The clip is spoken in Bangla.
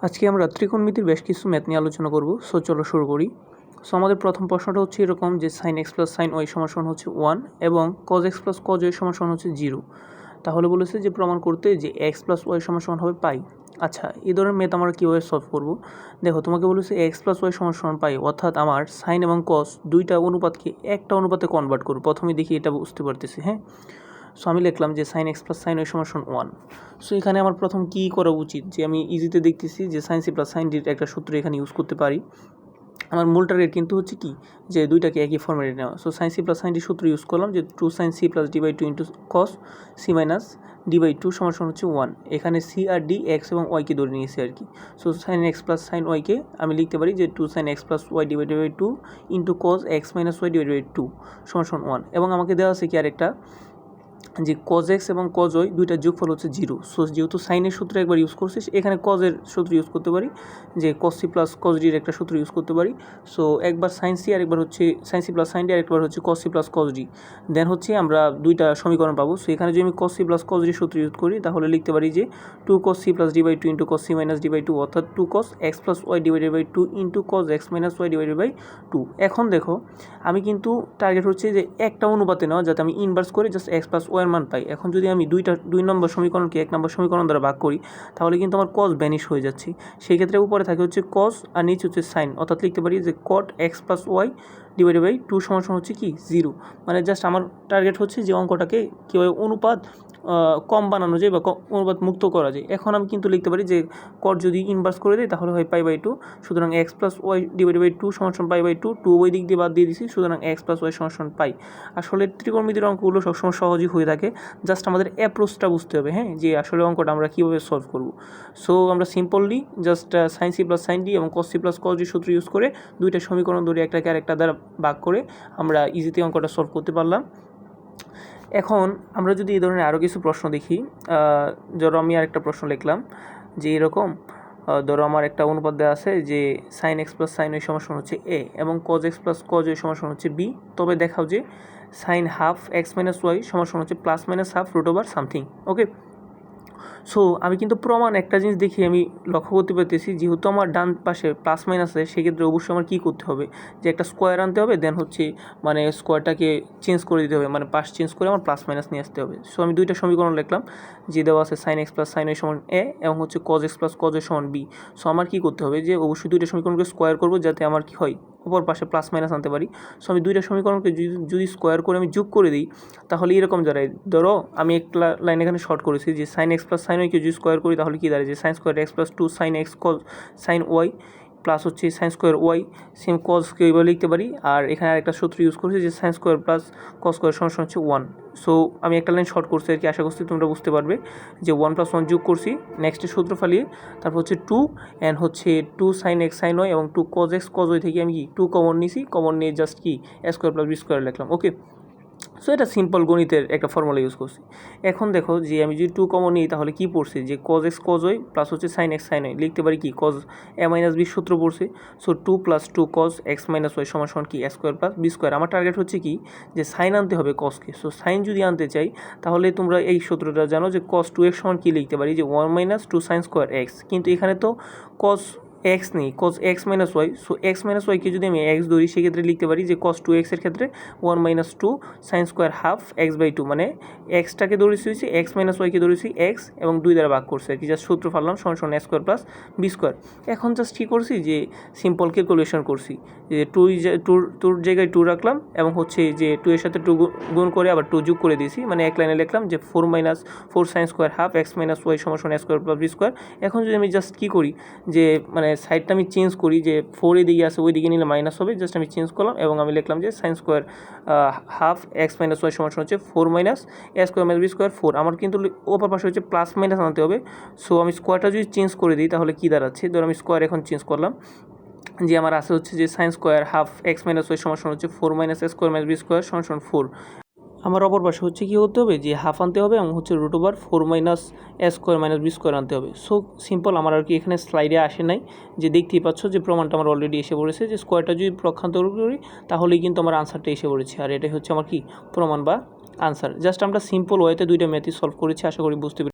আজকে আমরা ত্রিকোণমিতির বেশ কিছু ম্যাথ নিয়ে আলোচনা করব। সো চলো শুরু করি। সো আমাদের প্রথম প্রশ্নটা হচ্ছে এরকম যে sin x plus sin y সমান হচ্ছে 1 এবং cos x plus cos y সমান হচ্ছে 0। তাহলে বলেছে যে প্রমাণ করতে যে x প্লাস y সমান হবে পাই। আচ্ছা, এই ধরনের ম্যাথ আমরা কীভাবে সলভ করব? দেখো, তোমাকে বলেছে x প্লাস y সমান পাই, অর্থাৎ আমার সাইন এবং cos দুইটা অনুপাতকে একটা অনুপাতে কনভার্ট করব। প্রথমে দেখি এটা বুঝতে পারতেছি, হ্যাঁ। সো আমি লিখলাম যে sin x plus sin y সমান 1। সো এখানে আমার প্রথম কী করা উচিত, যে আমি ইজিতে দেখতেছি যে sin c plus sin d একটা সূত্র এখানে ইউজ করতে পারি। আমার মূল টার্গেট কিন্তু হচ্ছে কি, যে দুইটাকে একই ফর্মেটে নেওয়া। So sin c plus sin d সূত্র ইউজ করলাম, যে 2 sin c plus d by 2 into cos c minus d by 2 সমান হচ্ছে 1। এখানে c আর d x এবং y কে ধরে নিয়েছি আর কি। So sin x plus sin y কে আমি লিখতে পারি যে 2 sin x plus y divided by 2 into cos x minus y divided by 2 সমান 1। এবং আমাকে দেওয়া আছে কি আরেকটা, যে cos x এবং cos y দুইটা যোগফল হচ্ছে 0। সো যেহেতু সাইনের সূত্র একবার ইউজ করছিস, এখানে cos এর সূত্র ইউজ করতে পারি, যে cos c plus cos d এর একটা সূত্র ইউজ করতে পারি। সো একবার sin c আর একবার হচ্ছে sin c plus sin d আর একবার হচ্ছে cos c plus cos d। দেন হচ্ছে আমরা দুইটা সমীকরণ পাবো। সো এখানে যদি আমি cos c plus cos d সূত্র ইউজ করি, তাহলে লিখতে পারি যে 2 cos c plus d by 2 into cos c minus d by 2, অর্থাৎ 2 cos x plus y divided by 2 into cos x minus y divided by 2। এখন দেখো, আমি কিন্তু টার্গেট হচ্ছে যে একটা অনুপাতে নেওয়া, যাতে আমি ইনভার্স করে জাস্ট x প্লাস y এর মান পাই। এখন যদি আমি দুই নম্বর সমীকরণকে 1 নম্বর সমীকরণ দ্বারা ভাগ করি, তাহলে কিন্তু আমার cos ভ্যানিশ হয়ে যাচ্ছে। সেই ক্ষেত্রে উপরে থাকে হচ্ছে cos আর নিচে হচ্ছে sin, অর্থাৎ লিখতে পারি যে cot x plus y divided by 2 সমান হচ্ছে কি 0। মানে জাস্ট আমার টার্গেট হচ্ছে যে অঙ্কটাকে কীভাবে অনুপাত কম বানানো যায় বা অনুপাত মুক্ত করা যায়। এখন আমি কিন্তু লিখতে পারি যে cot যদি ইনভার্স করে দিই, তাহলে হয় পাই বাই 2। সুতরাং x plus y divided by 2 সমান পাই বাই 2, 2 ওই দিক দিয়ে বাদ দিয়ে দিছি, সুতরাং x প্লাস ওয়াই সমান পাই। আসলে ত্রিকোণমিতির অঙ্কগুলো সবসময় সহজই হয়ে থাকে, জাস্ট আমাদের অ্যাপ্রোচটা বুঝতে হবে, হ্যাঁ, যে আসলে অঙ্কটা আমরা কীভাবে সলভ করব। সো আমরা simply just sin c plus sin d এবং cos c plus cos d সূত্র ইউজ করে দুইটা সমীকরণ ধরে একটাকে আরেকটা দ্বারা ভাগ করে আমরা ইজিতে অঙ্কটা সলভ করতে পারলাম। এখন আমরা যদি এই ধরনের আরও কিছু প্রশ্ন দেখি, ধরো আমি আরেকটা প্রশ্ন লিখলাম যে এরকম, ধরো আমার একটা অনুপাত দেওয়া আছে যে sin x plus sin y সমান হচ্ছে a এবং cos x plus cos y সমান হচ্ছে b। তবে দেখাও যে sin half x minus y সমান হচ্ছে plus minus half root over something. Okay, so আমি কিন্তু প্রমাণ একটা জিনিস দেখি আমি লক্ষ্য করতে পারতেছি, যেহেতু আমার ডান পাশে প্লাস মাইনাস আছে, সেক্ষেত্রে অবশ্যই আমার কী করতে হবে, যে একটা স্কোয়ার আনতে হবে, দেন হচ্ছে মানে স্কোয়ারটাকে চেঞ্জ করে দিতে হবে, মানে পাশ চেঞ্জ করে আমার প্লাস মাইনাস নিয়ে আসতে হবে। সো আমি দুইটা সমীকরণ লিখলাম, যে দেওয়া আছে sin x plus sin y সমান a এবং হচ্ছে cos x plus cos y সমান b। সো আমার কী করতে হবে, যে অবশ্যই দুইটা সমীকরণকে স্কোয়ার করবো, যাতে আমার কী হয়, অপর পাশে প্লাস মাইনাস আনতে পারি। সো আমি দুইটা সমীকরণকে যদি স্কোয়ার করে আমি যোগ করে দিই, তাহলে এরকম দাঁড়ায়। ধরো আমি একটা লাইন এখানে শর্ট করেছি, যে sin x plus sin y কে যদি স্কোয়ার করি, তাহলে কী দাঁড়ায়, যে sin square x plus 2 sin x cos sin y plus হচ্ছে sin স্কোয়ার y, সেম cosকে এইভাবে লিখতে পারি। আর এখানে আরেকটা সূত্র ইউজ করছি, যে sin square plus cos square সমান হচ্ছে 1। সো আমি একটা লাইন শর্ট করছি আর কি, আশা করছি তোমরা বুঝতে পারবে, যে 1 প্লাস 1 যোগ করছি, নেক্সটে সূত্র ফালিয়ে তারপর হচ্ছে 2 অ্যান্ড হচ্ছে 2 sin x sin y এবং 2 cos x cos y থেকে আমি কি 2 কমন নিছি, কমন নিয়ে জাস্ট কি a square plus b square লিখলাম। ওকে, সো এটা সিম্পল গণিতের একটা ফর্মুলা ইউজ করছি। এখন দেখো, যে আমি যদি 2 কমন নিই, তাহলে কী পড়ছি, যে cos x cos y plus হচ্ছে sin x sin y লিখতে পারি কি cos a মাইনাস b সূত্র পড়ছে। So 2 plus 2 cos x minus y সমান কি a square plus b square. আমার টার্গেট হচ্ছে কি, যে সাইন আনতে হবে cosকে। সো সাইন যদি আনতে চাই, তাহলে তোমরা এই সূত্রটা জানো, যে cos 2x সমান কী লিখতে পারি, যে 1 মাইনাস 2 sin স্কোয়ার x। কিন্তু এখানে তো cos x নেই, cos x minus y. So x minus ওয়াইকে যদি আমি x ধরি, সেক্ষেত্রে লিখতে পারি যে cos 2x এর ক্ষেত্রে 1 minus 2 sine square half x by 2, মানে এক্সটাকে ধরেছি হচ্ছে x মাইনাস ওয়াইকে ধরেছি x এবং 2 দ্বারা ভাগ করছে আর কি, জাস্ট সূত্র ফাললাম সমান a square plus b square. এখন জাস্ট কী করছি, যে সিম্পল ক্যালকুলেশন করছি, যে টুর জায়গায় 2 রাখলাম এবং হচ্ছে যে 2 এর সাথে 2 গুণ করে আবার 2 যোগ করে দিয়েছি, মানে এক লাইনে লিখলাম যে 4 minus 4 sine square half x minus y সমান a square plus b square. এখন যদি আমি জাস্ট কী করি, যে মানে সাইডটা আমি চেঞ্জ করি, যে 4 এদিকে আছে ওই দিকে নিলে মাইনাস হবে, জাস্ট আমি চেঞ্জ করলাম এবং আমি লিখলাম যে sine square half x minus y সমান হচ্ছে 4 minus a square minus b square 4। আমার কিন্তু ওপর পাশে হচ্ছে প্লাস মাইনাস আনতে হবে। সো আমি স্কোয়ারটা যদি চেঞ্জ করে দিই, তাহলে কী দাঁড়াচ্ছে, ধরো আমি স্কোয়ার এখন চেঞ্জ করলাম, যে আমার আছে হচ্ছে যে sine square half x minus y সমান হচ্ছে 4 minus a square minus b square সমান 4। আমার অপর পাশে হচ্ছে কী হতে হবে, যে হাফ আনতে হবে এবং হচ্ছে root over 4 minus a square minus b square আনতে হবে। সো সিম্পল, আমার আর কি এখানে স্লাইডে আসে নাই, যে দেখতেই পাচ্ছ যে প্রমাণটা আমার অলরেডি এসে পড়েছে, যে স্কোয়ারটা যদি পক্ষান্তর করি, তাহলেই কিন্তু আমার আনসারটা এসে পড়েছে। আর এটাই হচ্ছে আমার কি প্রমাণ বা আনসার। জাস্ট আমরা সিম্পল ওয়েতে দুইটা ম্যাথই সলভ করেছি, আশা করি বুঝতে